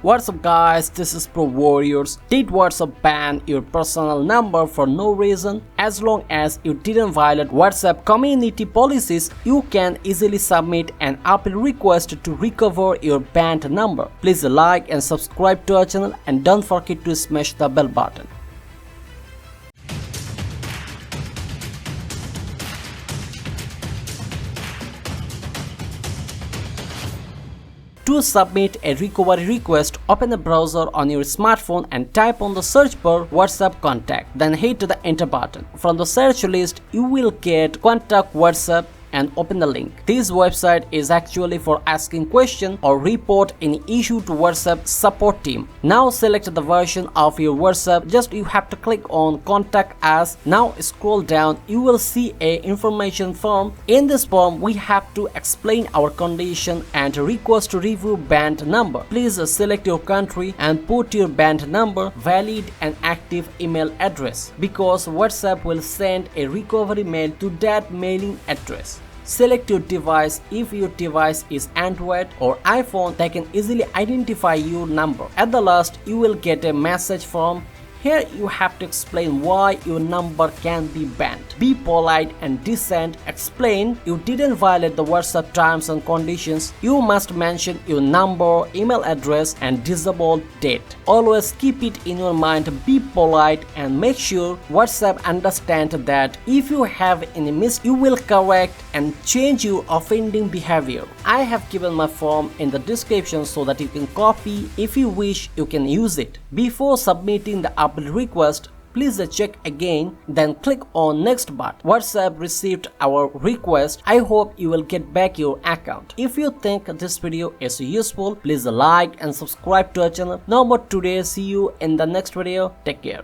What's up guys, this is Pro Warriors. Did WhatsApp ban your personal number for no reason? As long as you didn't violate WhatsApp community policies, you can easily submit an appeal request to recover your banned number. Please like and subscribe to our channel and don't forget to smash the bell button. To submit a recovery request, open the browser on your smartphone and type on the search bar WhatsApp contact. Then hit the enter button. From the search list, you will get contact WhatsApp and open the link. This website is actually for asking question or report any issue to WhatsApp support team. Now select the version of your WhatsApp. Just you have to click on contact us. Now scroll down, you will see a information form. In this form we have to explain our condition and request to review banned number. Please select your country and put your banned number, valid and active email address, because WhatsApp will send a recovery mail to that mailing address. Select your device. If your device is Android or iPhone, they can easily identify your number. At the last, you will get a message from here. You have to explain why your number can be banned. Be polite and decent. Explain you didn't violate the WhatsApp terms and conditions. You must mention your number, email address and disable date. Always keep it in your mind. Be polite and make sure WhatsApp understands that if you have any mistake, you will correct and change your offending behavior. I have given my form in the description so that you can copy. If you wish, you can use it. Before submitting the appeal request, please check again, then click on next button. WhatsApp received our request. I hope you will get back your account. If you think this video is useful, please like and subscribe to our channel. Now but today, see you in the next video. Take care.